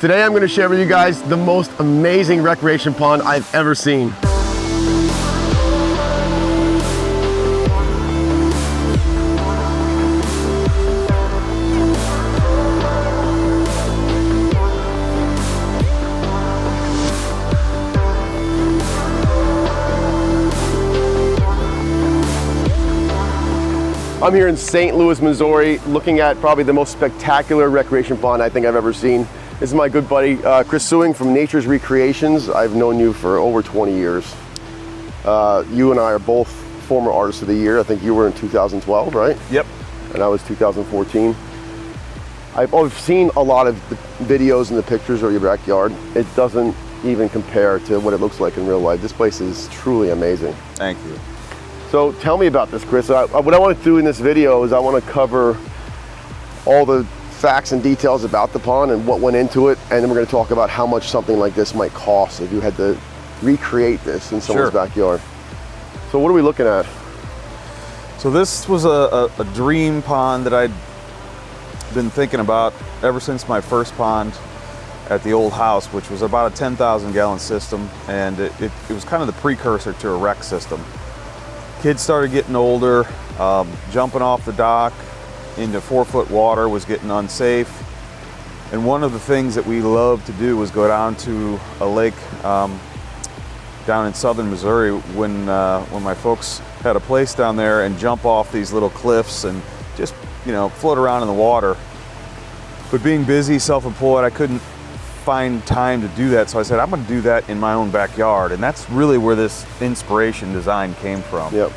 Today I'm going to share with you guys the most amazing recreation pond I've ever seen. I'm here in St. Louis, Missouri, looking at probably the most spectacular recreation pond I think I've ever seen. This is my good buddy, Chris Seiwing from Nature's Recreations. I've known you for over 20 years. You and I are both former Artists of the Year. I think you were in 2012, right? Yep. And I was 2014. I've seen a lot of the videos and the pictures of your backyard. It doesn't even compare to what it looks like in real life. This place is truly amazing. Thank you. So tell me about this, Chris. What I want to do in this video is I want to cover all the facts and details about the pond and what went into it, and then we're going to talk about how much something like this might cost if you had to recreate this in someone's backyard. So what are we looking at? So this was a dream pond that I'd been thinking about ever since my first pond at the old house, which was about a 10,000 gallon system, and it was kind of the precursor to a rec system. Kids started getting older, jumping off the dock into 4-foot water was getting unsafe. And one of the things that we loved to do was go down to a lake down in southern Missouri when my folks had a place down there, and jump off these little cliffs and just, you know, float around in the water. But being busy, self-employed, I couldn't find time to do that, so I said I'm going to do that in my own backyard, and that's really where this inspiration design came from. Yep.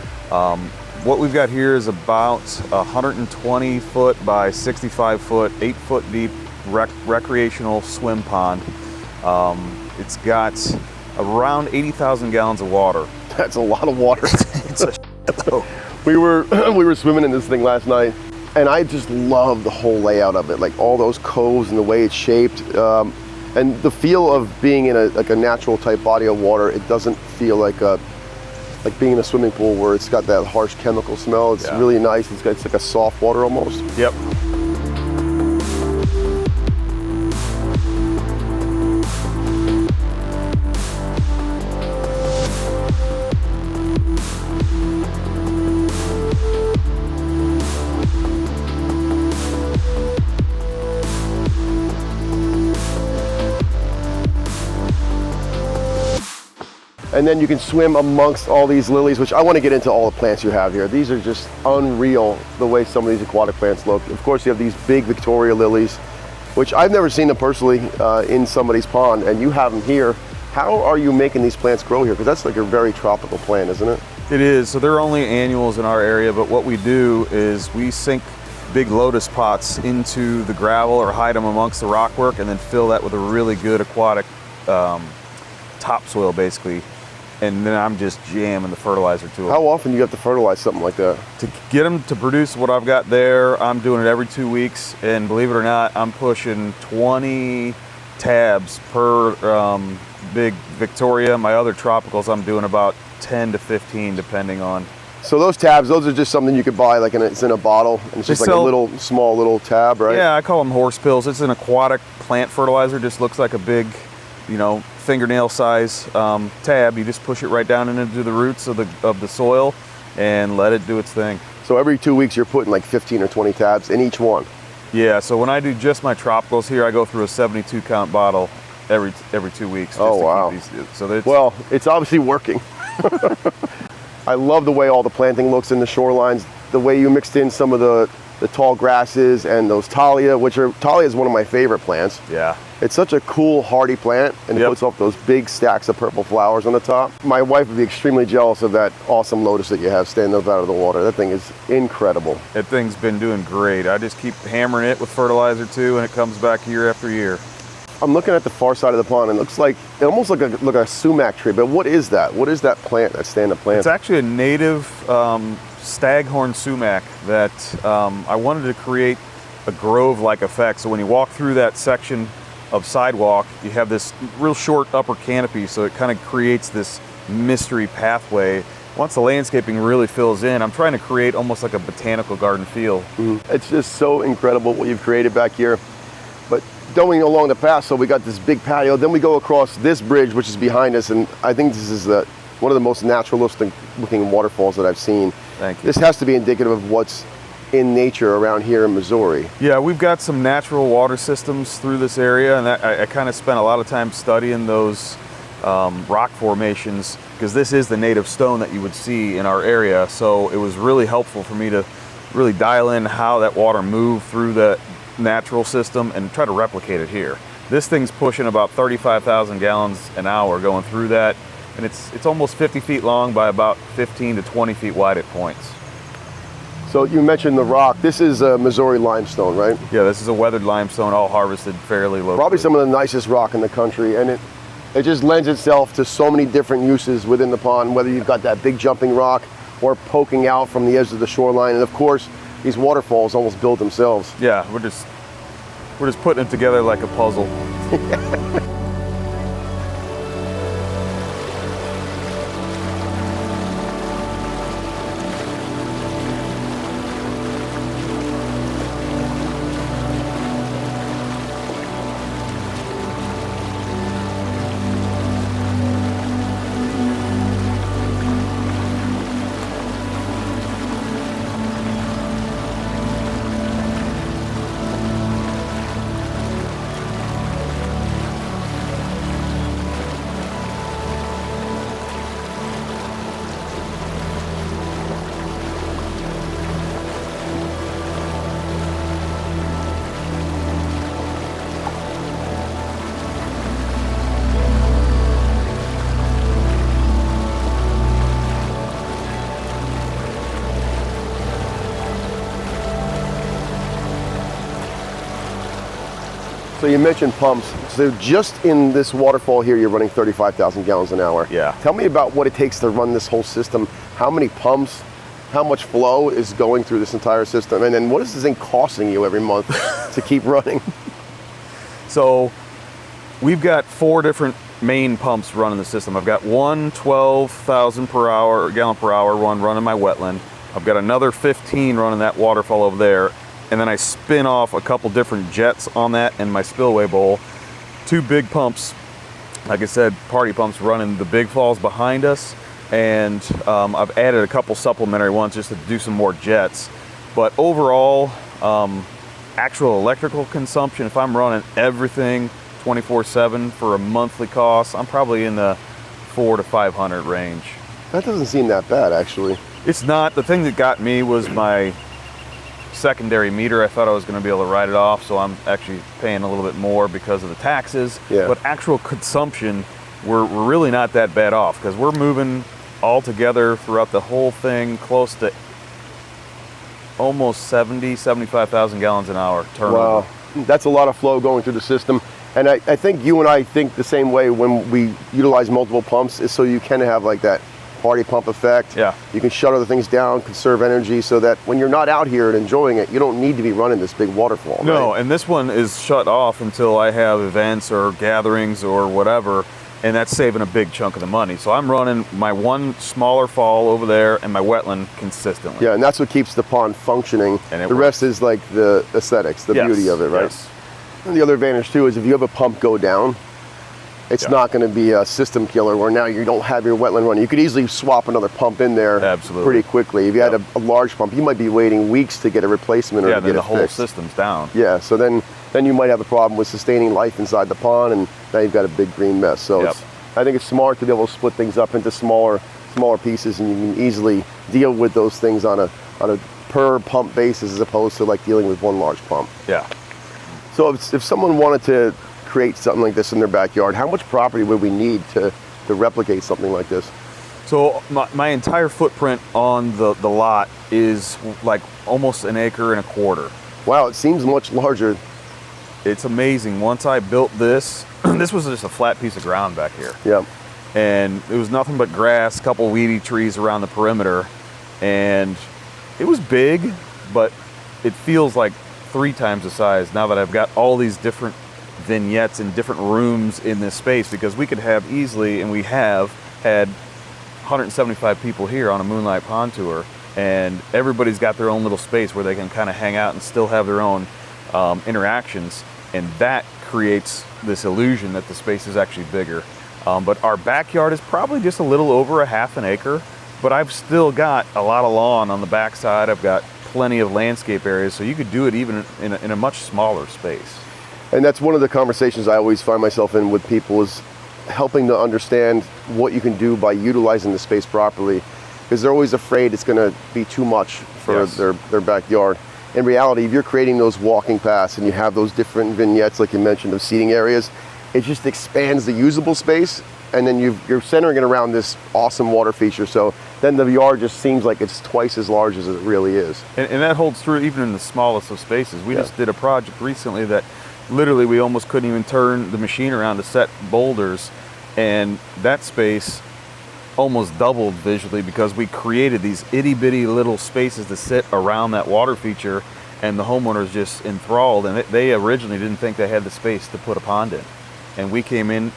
What we've got here is about 120 foot by 65 foot, 8 foot deep recreational swim pond. It's got around 80,000 gallons of water. That's a lot of water. It's a though. We were swimming in this thing last night, and I just love the whole layout of it, like all those coves and the way it's shaped, and the feel of being in a natural type body of water. It doesn't feel like being in a swimming pool where it's got that harsh chemical smell. It's really nice. It's like a soft water almost. Yep. And then you can swim amongst all these lilies, which I want to get into all the plants you have here. These are just unreal, the way some of these aquatic plants look. Of course, you have these big Victoria lilies, which I've never seen them personally in somebody's pond, and you have them here. How are you making these plants grow here? Because that's like a very tropical plant, isn't it? It is. So they're only annuals in our area, but what we do is we sink big lotus pots into the gravel or hide them amongst the rockwork, and then fill that with a really good aquatic topsoil, basically. And then I'm just jamming the fertilizer to it. How often do you have to fertilize something like that? To get them to produce what I've got there, I'm doing it every 2 weeks, and believe it or not, I'm pushing 20 tabs per big Victoria. My other tropicals, I'm doing about 10 to 15 depending on. So those tabs, those are just something you could buy, like it's in a bottle, and it's just like a small little tab, right? Yeah, I call them horse pills. It's an aquatic plant fertilizer. Just looks like a big, you know, fingernail size tab. You just push it right down into the roots of the soil and let it do its thing. So every 2 weeks you're putting like 15 or 20 tabs in each one? Yeah, so when I do just my tropicals here, I go through a 72 count bottle every 2 weeks. Oh, wow. Well, it's obviously working. I love the way all the planting looks in the shorelines, the way you mixed in some of the tall grasses and those Thalia, Thalia is one of my favorite plants. Yeah. It's such a cool, hardy plant, and it puts off those big stacks of purple flowers on the top. My wife would be extremely jealous of that awesome lotus that you have standing up out of the water. That thing is incredible. That thing's been doing great. I just keep hammering it with fertilizer too, and it comes back year after year. I'm looking at the far side of the pond, and it looks like almost like a sumac tree. But what is that? What is that plant? That stand-up plant? It's actually a native staghorn sumac that I wanted to create a grove-like effect. So when you walk through that section of sidewalk, you have this real short upper canopy, so it kind of creates this mystery pathway. Once the landscaping really fills in, I'm trying to create almost like a botanical garden feel. It's just so incredible what you've created back here. But going along the path, so we got this big patio. Then we go across this bridge, which is behind us, and I think this is one of the most naturalistic looking waterfalls that I've seen. Thank you. This has to be indicative of what's in nature around here in Missouri. Yeah, we've got some natural water systems through this area, and I kind of spent a lot of time studying those rock formations, because this is the native stone that you would see in our area. So it was really helpful for me to really dial in how that water moved through the natural system and try to replicate it here. This thing's pushing about 35,000 gallons an hour going through that, and it's almost 50 feet long by about 15 to 20 feet wide at points. So you mentioned the rock. This is Missouri limestone, right? Yeah, this is a weathered limestone, all harvested fairly locally. Probably some of the nicest rock in the country, and it just lends itself to so many different uses within the pond, whether you've got that big jumping rock or poking out from the edge of the shoreline. And of course, these waterfalls almost build themselves. Yeah, we're just putting it together like a puzzle. So you mentioned pumps. So just in this waterfall here, you're running 35,000 gallons an hour. Yeah. Tell me about what it takes to run this whole system. How many pumps, how much flow is going through this entire system? And then what is this thing costing you every month to keep running? So we've got 4 different main pumps running the system. I've got one 12,000 per hour, gallon per hour one running my wetland. I've got another 15 running that waterfall over there. And then I spin off a couple different jets on that in my spillway bowl. 2 big pumps, like I said, party pumps running the big falls behind us. And I've added a couple supplementary ones just to do some more jets. But overall, actual electrical consumption, if I'm running everything 24/7 for a monthly cost, I'm probably in the 400 to 500 range. That doesn't seem that bad, actually. It's not. The thing that got me was my secondary meter. I thought I was going to be able to write it off, so I'm actually paying a little bit more because of the taxes. Yeah. But actual consumption, we're really not that bad off, because we're moving all together throughout the whole thing close to almost 75,000 gallons an hour turnover. Wow, that's a lot of flow going through the system. And I think you and I think the same way when we utilize multiple pumps, is so you can have like that party pump effect. Yeah. You can shut other things down, conserve energy, so that when you're not out here and enjoying it, you don't need to be running this big waterfall. No, right? and this one is shut off until I have events or gatherings or whatever, and that's saving a big chunk of the money. So I'm running my one smaller fall over there and my wetland consistently. Yeah, and that's what keeps the pond functioning. And the rest is like the aesthetics, the beauty of it, right? Yes. And the other advantage too is if you have a pump go down, it's not going to be a system killer where now you don't have your wetland running. You could easily swap another pump in there pretty quickly. If you had a large pump, you might be waiting weeks to get a replacement or to get then it the whole fixed. system's down. Yeah, so then you might have a problem with sustaining life inside the pond, and now you've got a big green mess. So I think it's smart to be able to split things up into smaller pieces, and you can easily deal with those things on a per pump basis as opposed to like dealing with one large pump. Yeah. So if someone wanted to create something like this in their backyard, how much property would we need to replicate something like this? So my entire footprint on the lot is like almost 1.25 acres. Wow, it seems much larger. It's amazing. Once I built this, this was just a flat piece of ground back here. Yeah. And it was nothing but grass, a couple weedy trees around the perimeter. And it was big, but it feels like 3 times the size now that I've got all these different vignettes and different rooms in this space, because we could have easily, and we have had 175 people here on a Moonlight Pond Tour, and everybody's got their own little space where they can kind of hang out and still have their own interactions, and that creates this illusion that the space is actually bigger. But our backyard is probably just a little over a half an acre, but I've still got a lot of lawn on the backside. I've got plenty of landscape areas, so you could do it even in a much smaller space. And that's one of the conversations I always find myself in with people, is helping to understand what you can do by utilizing the space properly, because they're always afraid it's going to be too much for Yes. their backyard. In reality, if you're creating those walking paths and you have those different vignettes, like you mentioned, of seating areas, it just expands the usable space, and then you're centering it around this awesome water feature. So then the yard just seems like it's twice as large as it really is. And that holds true even in the smallest of spaces. We just did a project recently that literally we almost couldn't even turn the machine around to set boulders, and that space almost doubled visually because we created these itty-bitty little spaces to sit around that water feature, and the homeowners just enthralled, and they originally didn't think they had the space to put a pond in. And we came in,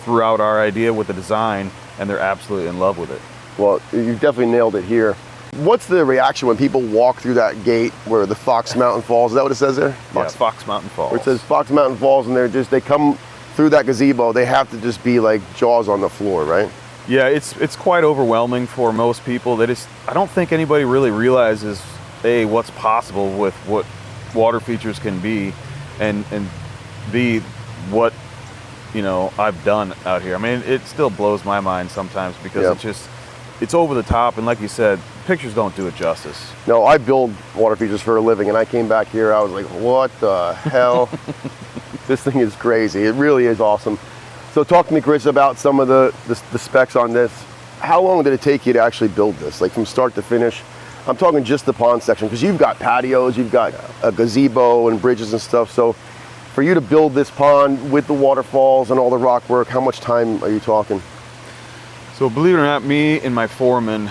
threw out our idea with the design, and they're absolutely in love with it. Well, you definitely nailed it here. What's the reaction when people walk through that gate where the Fox Mountain Falls, is that what it says there? Fox Mountain Falls. Where it says Fox Mountain Falls, and they come through that gazebo, they have to just be like jaws on the floor, right? Yeah, it's quite overwhelming for most people. I don't think anybody really realizes, A, what's possible with what water features can be, and B, what I've done out here. I mean, it still blows my mind sometimes because it's over the top, and like you said, pictures don't do it justice. No, I build water features for a living, and I came back here, I was like, what the hell? This thing is crazy. It really is awesome. So talk to me, Chris, about some of the specs on this. How long did it take you to actually build this, like from start to finish? I'm talking just the pond section, because you've got patios, you've got a gazebo and bridges and stuff. So for you to build this pond with the waterfalls and all the rock work, how much time are you talking? So believe it or not, me and my foreman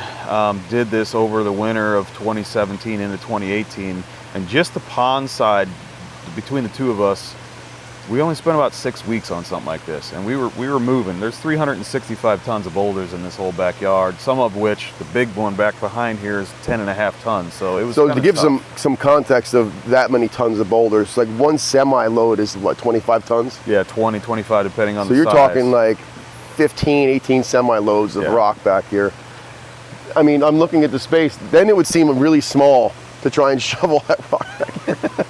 did this over the winter of 2017 into 2018, and just the pond side, between the two of us, we only spent about 6 weeks on something like this, and we were moving. There's 365 tons of boulders in this whole backyard, some of which, the big one back behind here, is 10.5 tons. So it was So to give tough. some context of that many tons of boulders, like one semi-load is what, 25 tons? Yeah, 20, 25, depending on So the you're size. talking like 15, 18 semi-loads of rock back here. I mean, I'm looking at the space, then it would seem really small to try and shovel that rock back here.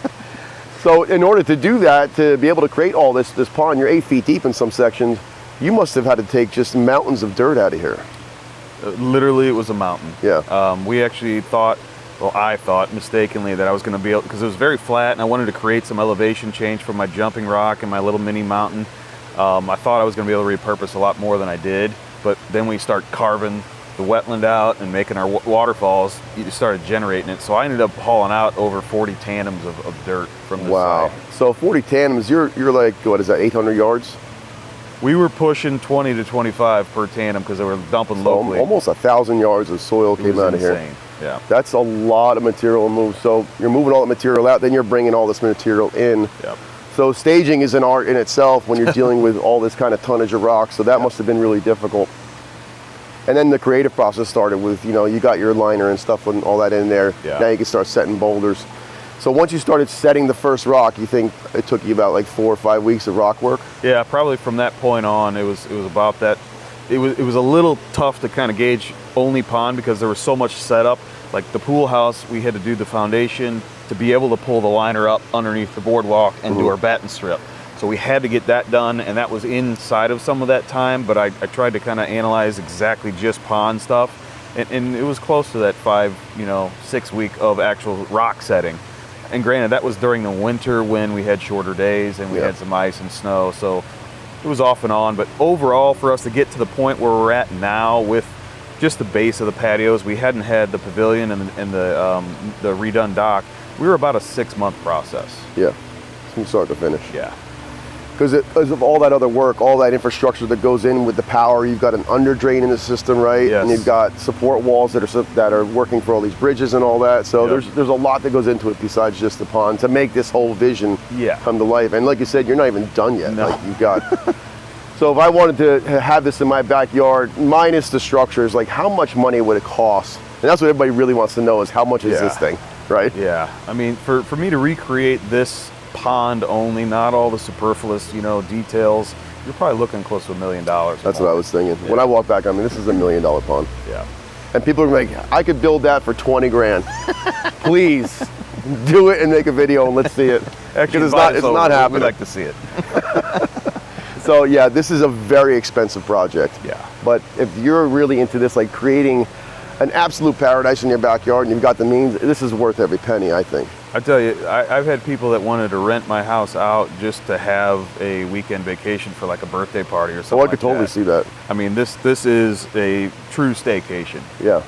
So in order to do that, to be able to create all this pond, you're 8 feet deep in some sections, you must have had to take just mountains of dirt out of here. Literally, it was a mountain. Yeah. We actually thought, well, I thought mistakenly that I was going to be able, because it was very flat, and I wanted to create some elevation change for my jumping rock and my little mini mountain. I thought I was going to be able to repurpose a lot more than I did, but then we start carving the wetland out and making our waterfalls, you just started generating it. So I ended up hauling out over 40 tandems of dirt from this Wow. site. So 40 tandems, you're like, what is that, 800 yards? We were pushing 20 to 25 per tandem because they were dumping So locally. almost 1,000 yards of soil It came was out of here. insane. Yeah. That's a lot of material to move. So you're moving all the material out, then you're bringing all this material in. Yep. So staging is an art in itself when you're dealing with all this kind of tonnage of rock. So that must have been really difficult. And then the creative process started with, you got your liner and stuff and all that in there. Yeah. Now you can start setting boulders. So once you started setting the first rock, you think it took you about like 4 or 5 weeks of rock work? Yeah, probably from that point on, it was about that. It was a little tough to kind of gauge only pond because there was so much setup. Like the pool house, we had to do the foundation to be able to pull the liner up underneath the boardwalk and do our batten strip. So we had to get that done, and that was inside of some of that time, but I tried to kind of analyze exactly just pond stuff, and it was close to that 5-6 week of actual rock setting. And granted, that was during the winter when we had shorter days and we had some ice and snow, so it was off and on. But overall, for us to get to the point where we're at now with just the base of the patios, we hadn't had the pavilion and the redone dock. We were about a 6-month process. Yeah, from start to finish. Yeah. Because of all that other work, all that infrastructure that goes in with the power, you've got an under drain in the system, right? Yes. And you've got support walls that are working for all these bridges and all that. So there's a lot that goes into it besides just the pond to make this whole vision come to life. And like you said, you're not even done yet. No. Like you've got. So if I wanted to have this in my backyard, minus the structures, like how much money would it cost? And that's what everybody really wants to know is how much is this thing, right? Yeah, I mean, for me to recreate this pond only, not all the superfluous, you know, details, you're probably looking close to $1 million. That's what I was thinking. Yeah. When I walk back, I mean, this is $1 million pond. Yeah. And people are like, I could build that for 20 grand. Please do it and make a video and let's see it. Actually, it's not happening. We'd like to see it. So yeah, this is a very expensive project. Yeah. But if you're really into this, like creating an absolute paradise in your backyard and you've got the means, this is worth every penny, I think. I tell you, I've had people that wanted to rent my house out just to have a weekend vacation for like a birthday party or something. Oh, I could totally see that. I mean, this is a true staycation. Yeah.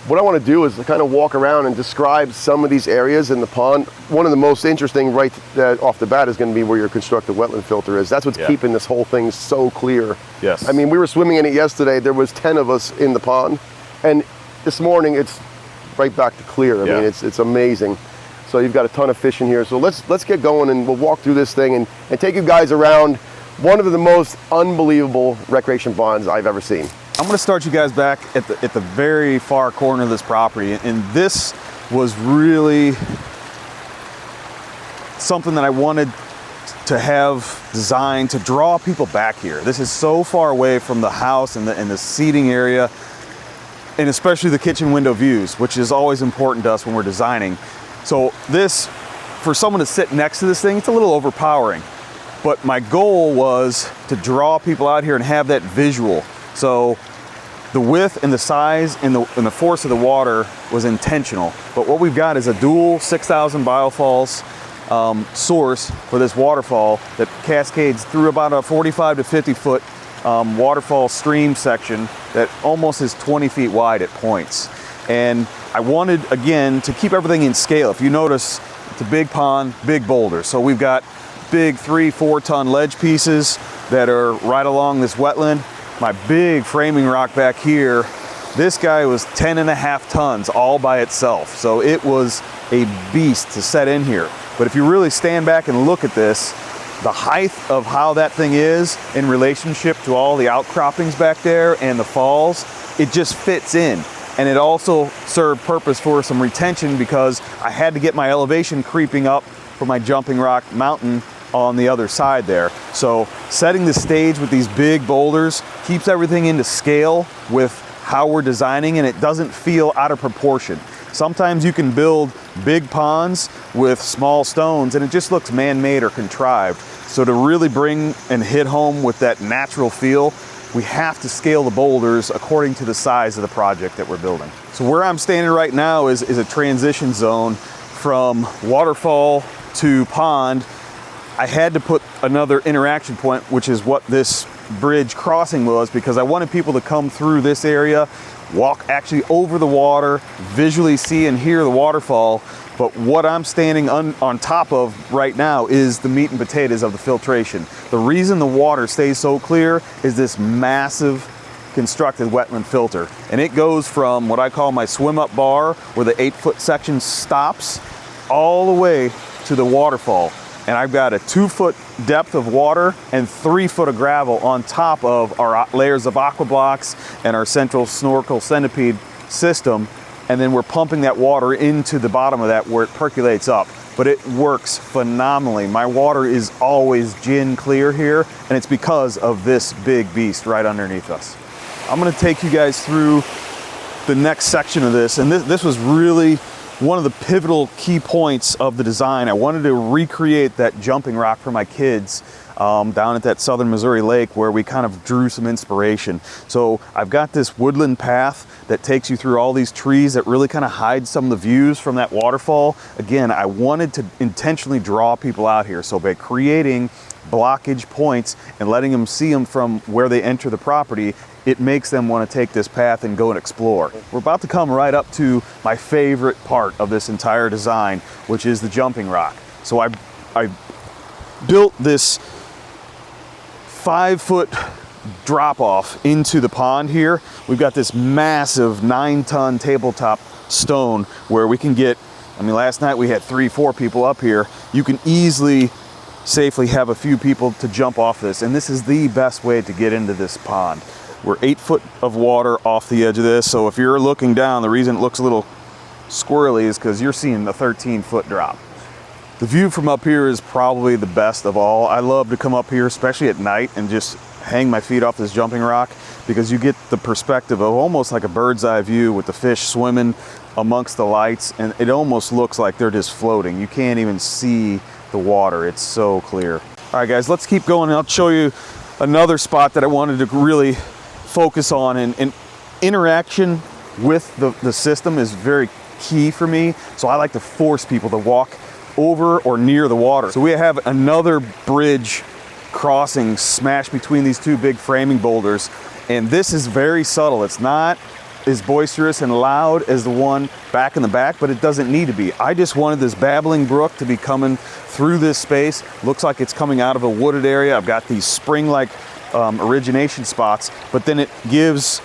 What I want to do is kind of walk around and describe some of these areas in the pond. One of the most interesting right off the bat is going to be where your constructed wetland filter is. That's what's keeping this whole thing so clear. Yes. I mean, we were swimming in it yesterday. There was 10 of us in the pond. And this morning, it's right back to clear. I mean, it's amazing. So you've got a ton of fish in here. So let's get going and we'll walk through this thing and take you guys around one of the most unbelievable recreation ponds I've ever seen. I'm going to start you guys back at the very far corner of this property, and this was really something that I wanted to have designed to draw people back here. This is so far away from the house and the seating area, and especially the kitchen window views, which is always important to us when we're designing. So this, for someone to sit next to this thing, it's a little overpowering. But my goal was to draw people out here and have that visual. So the width and the size and the force of the water was intentional. But what we've got is a dual 6,000 biofalls source for this waterfall that cascades through about a 45 to 50 foot waterfall stream section that almost is 20 feet wide at points. And I wanted, again, to keep everything in scale. If you notice, it's a big pond, big boulders. So we've got big 3-4 ton ledge pieces that are right along this wetland. My big framing rock back here, this guy was 10.5 tons all by itself. So it was a beast to set in here. But if you really stand back and look at this, the height of how that thing is in relationship to all the outcroppings back there and the falls, it just fits in. And it also served purpose for some retention because I had to get my elevation creeping up for my jumping rock mountain on the other side there. So setting the stage with these big boulders keeps everything into scale with how we're designing, and it doesn't feel out of proportion. Sometimes you can build big ponds with small stones and it just looks man-made or contrived. So to really bring and hit home with that natural feel, we have to scale the boulders according to the size of the project that we're building. So where I'm standing right now is a transition zone from waterfall to pond. I had to put another interaction point, which is what this bridge crossing was, because I wanted people to come through this area, walk actually over the water, visually see and hear the waterfall. But what I'm standing on top of right now is the meat and potatoes of the filtration. The reason the water stays so clear is this massive constructed wetland filter. And it goes from what I call my swim up bar, where the 8-foot section stops, all the way to the waterfall. And I've got a 2-foot depth of water and 3 foot of gravel on top of our layers of aqua blocks and our central snorkel centipede system. And then we're pumping that water into the bottom of that where it percolates up. But it works phenomenally. My water is always gin clear here, and it's because of this big beast right underneath us. I'm gonna take you guys through the next section of this, and this was really one of the pivotal key points of the design. I wanted to recreate that jumping rock for my kids down at that southern Missouri lake where we kind of drew some inspiration. So I've got this woodland path that takes you through all these trees that really kind of hide some of the views from that waterfall. Again, I wanted to intentionally draw people out here. So by creating blockage points and letting them see them from where they enter the property, it makes them want to take this path and go and explore. We're about to come right up to my favorite part of this entire design, which is the jumping rock. So I built this 5-foot drop off into the pond here. We've got this massive 9-ton tabletop stone where we can get, I mean, last night we had 3-4 people up here. You can easily safely have a few people to jump off this, and this is the best way to get into this pond. We're 8 foot of water off the edge of this, so if you're looking down, the reason it looks a little squirrely is because you're seeing the 13-foot drop. The view from up here is probably the best of all. I love to come up here, especially at night, and just hang my feet off this jumping rock, because you get the perspective of almost like a bird's eye view with the fish swimming amongst the lights, and it almost looks like they're just floating. You can't even see the water. It's so clear. All right, guys, let's keep going. I'll show you another spot that I wanted to really focus on, and interaction with the system is very key for me. So I like to force people to walk over or near the water. So we have another bridge crossing smashed between these two big framing boulders, and this is very subtle. It's not as boisterous and loud as the one back in the back, but it doesn't need to be. I just wanted this babbling brook to be coming through this space. Looks like it's coming out of a wooded area. I've got these spring-like origination spots, but then it gives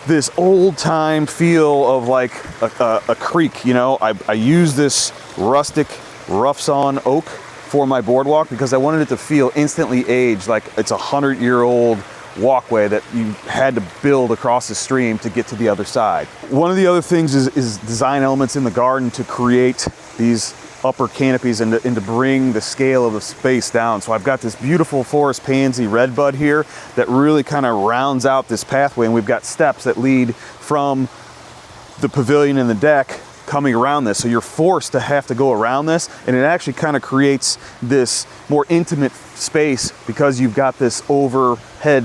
this old-time feel of like a creek. You know, I use this rustic rough-sawn oak for my boardwalk because I wanted it to feel instantly aged, like it's a 100-year-old walkway that you had to build across the stream to get to the other side. One of the other things is design elements in the garden to create these upper canopies and to bring the scale of the space down. So I've got this beautiful forest pansy redbud here that really kind of rounds out this pathway, and we've got steps that lead from the pavilion and the deck coming around this. So you're forced to have to go around this, and it actually kind of creates this more intimate space because you've got this overhead,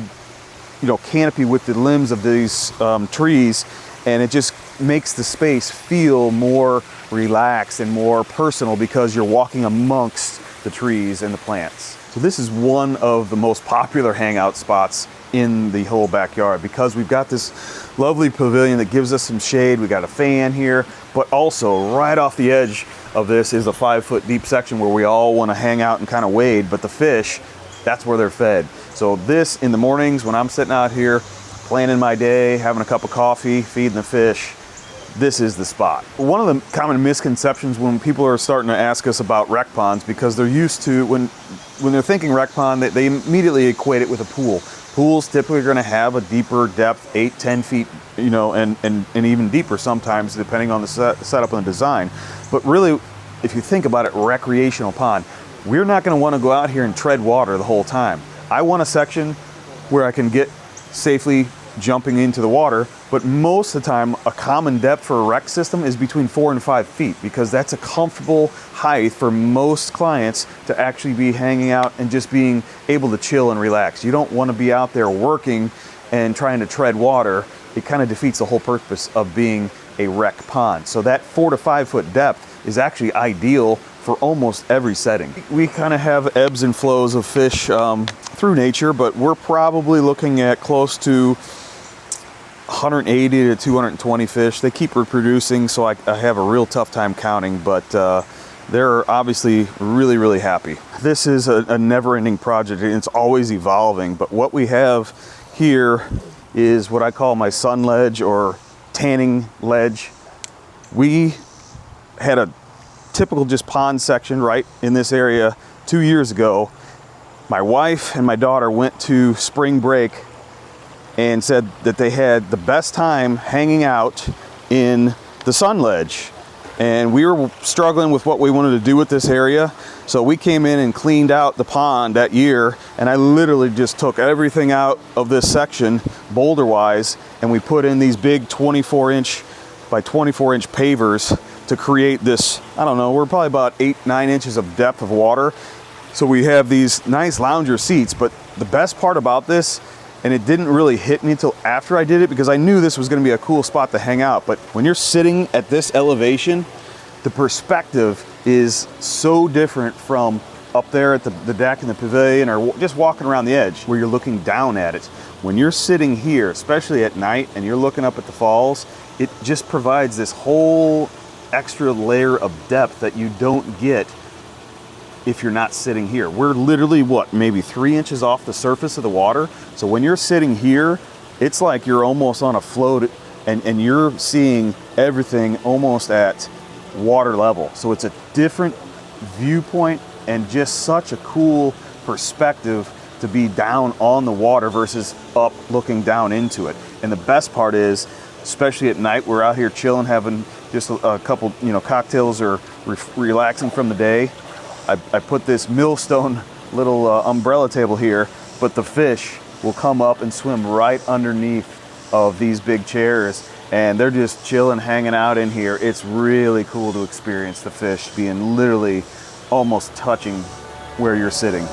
you know, canopy with the limbs of these trees, and it just makes the space feel more relaxed and more personal because you're walking amongst the trees and the plants. So this is one of the most popular hangout spots in the whole backyard because we've got this lovely pavilion that gives us some shade. We got a fan here, but also right off the edge of this is a 5-foot deep section where we all want to hang out and kind of wade, but the fish, that's where they're fed. So this, in the mornings when I'm sitting out here planning my day, having a cup of coffee, feeding the fish, this is the spot. One of the common misconceptions when people are starting to ask us about rec ponds, because they're used to, when they're thinking rec pond, they immediately equate it with a pool. Pools typically are going to have a deeper depth, 8-10 feet, you know, and even deeper sometimes depending on the setup and the design. But really, if you think about it, recreational pond, we're not going to want to go out here and tread water the whole time. I want a section where I can get safely jumping into the water, but most of the time a common depth for a rec system is between 4 and 5 feet because that's a comfortable height for most clients to actually be hanging out and just being able to chill and relax. You don't want to be out there working and trying to tread water. It kind of defeats the whole purpose of being a rec pond. So that 4 to 5 foot depth is actually ideal for almost every setting. We kind of have ebbs and flows of fish through nature, but we're probably looking at close to 180 to 220 fish. They keep reproducing, so I have a real tough time counting, but they're obviously really, really happy. This is a never-ending project, and it's always evolving, but what we have here is what I call my sun ledge or tanning ledge. We had a typical just pond section right in this area 2 years ago. My wife and my daughter went to spring break and said that they had the best time hanging out in the sun ledge. And we were struggling with what we wanted to do with this area. So we came in and cleaned out the pond that year, and I literally just took everything out of this section, boulder-wise, and we put in these big 24-inch by 24-inch pavers to create this, I don't know, we're probably about 8-9 inches of depth of water. So we have these nice lounger seats, but the best part about this, and it didn't really hit me until after I did it because I knew this was going to be a cool spot to hang out. But when you're sitting at this elevation, the perspective is so different from up there at the deck in the pavilion or just walking around the edge where you're looking down at it. When you're sitting here, especially at night, and you're looking up at the falls, it just provides this whole extra layer of depth that you don't get if you're not sitting here. We're literally, what, maybe 3 inches off the surface of the water. So when you're sitting here, it's like you're almost on a float and you're seeing everything almost at water level. So it's a different viewpoint and just such a cool perspective to be down on the water versus up looking down into it. And the best part is, especially at night, we're out here chilling, having just a couple, cocktails or relaxing from the day. I put this millstone little umbrella table here, but the fish will come up and swim right underneath of these big chairs, and they're just chilling, hanging out in here. It's really cool to experience the fish being literally almost touching where you're sitting.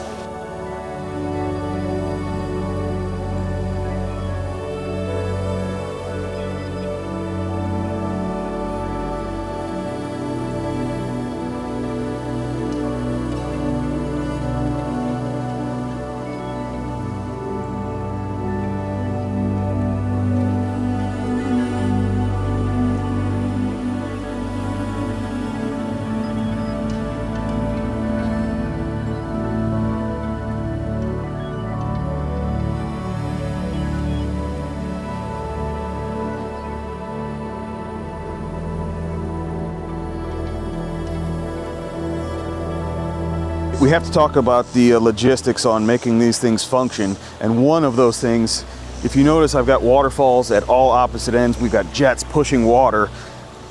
We have to talk about the logistics on making these things function, and one of those things, if you notice, I've got waterfalls at all opposite ends. We've got jets pushing water.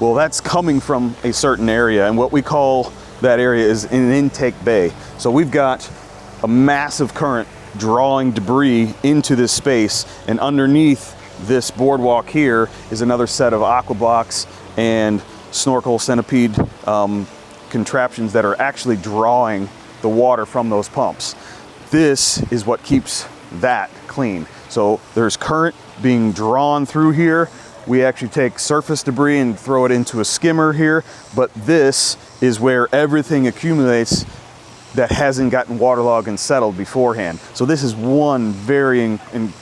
Well, that's coming from a certain area, and what we call that area is an intake bay. So we've got a massive current drawing debris into this space, and underneath this boardwalk here is another set of aqua blocks and snorkel centipede contraptions that are actually drawing the water from those pumps. This is what keeps that clean. So there's current being drawn through here. We actually take surface debris and throw it into a skimmer here, but this is where everything accumulates that hasn't gotten waterlogged and settled beforehand. So this is one very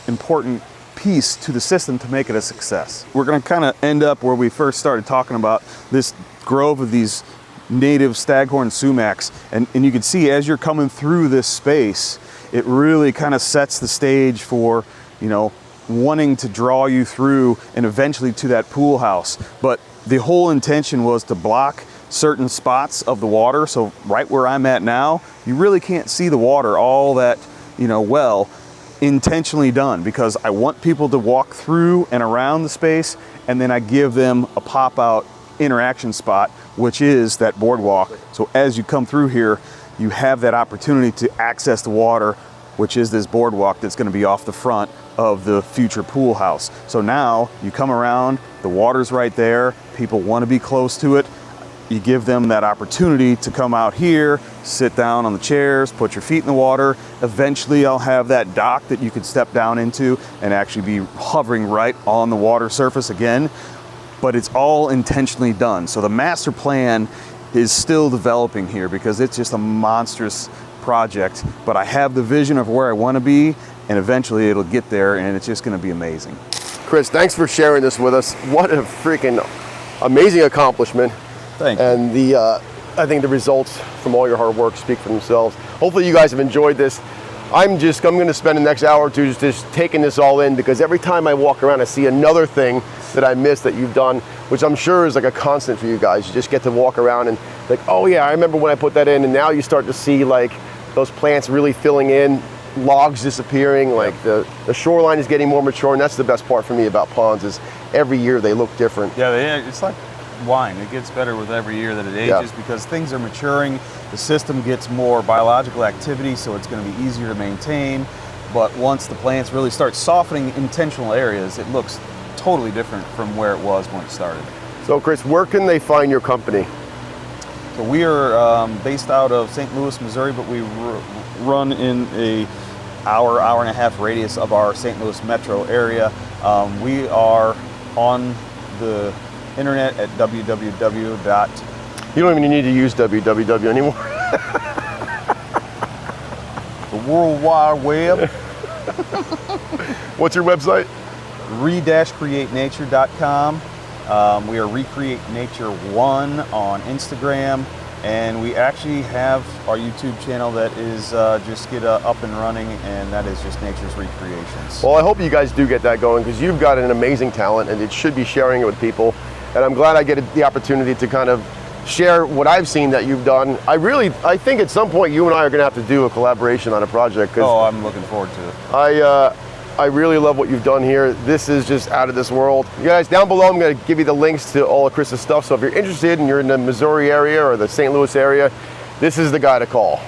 important piece to the system to make it a success. We're gonna kind of end up where we first started talking about this grove of these native staghorn sumacs, and you can see as you're coming through this space, it really kind of sets the stage for, you know, wanting to draw you through and eventually to that pool house. But the whole intention was to block certain spots of the water. So right where I'm at now, you really can't see the water all that, you know, well. Intentionally done because I want people to walk through and around the space, and then I give them a pop-out interaction spot, which is that boardwalk. So as you come through here, you have that opportunity to access the water, which is this boardwalk that's going to be off the front of the future pool house. So now you come around, the water's right there, people want to be close to it. You give them that opportunity to come out here, sit down on the chairs, put your feet in the water. Eventually I'll have that dock that you can step down into and actually be hovering right on the water surface again. But it's all intentionally done. So the master plan is still developing here because it's just a monstrous project, but I have the vision of where I want to be, and eventually it'll get there, and it's just going to be amazing. Chris, thanks for sharing this with us. What a freaking amazing accomplishment. Thank you. And I think the results from all your hard work speak for themselves. Hopefully you guys have enjoyed this. I'm going to spend the next hour or two just taking this all in, because every time I walk around I see another thing that I missed that you've done, which I'm sure is like a constant for you guys. You just get to walk around and like, oh yeah, I remember when I put that in, and now you start to see like those plants really filling in, logs disappearing, like the shoreline is getting more mature, and that's the best part for me about ponds is every year they look different. Yeah, it's like wine. It gets better with every year that it ages because things are maturing, the system gets more biological activity, so it's going to be easier to maintain. But once the plants really start softening intentional areas, it looks totally different from where it was when it started. So Chris, where can they find your company? So we are based out of St. Louis, Missouri, but we run in a hour and a half radius of our St. Louis metro area. We are on the internet at www. You don't even need to use www anymore. The World Wide Web. What's your website? re-createnature.com. We are Recreate Nature 1 on Instagram, and we actually have our YouTube channel that is just up and running, and that is just Nature's Recreations. Well, I hope you guys do get that going, because you've got an amazing talent and it should be sharing it with people. And I'm glad I get the opportunity to kind of share what I've seen that you've done. I think at some point you and I are going to have to do a collaboration on a project. Oh, I'm looking forward to it. I really love what you've done here. This is just out of this world. You guys, down below, I'm going to give you the links to all of Chris's stuff. So if you're interested and you're in the Missouri area or the St. Louis area, this is the guy to call,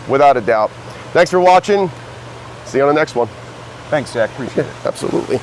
without a doubt. Thanks for watching. See you on the next one. Thanks, Jack. Appreciate it. Absolutely.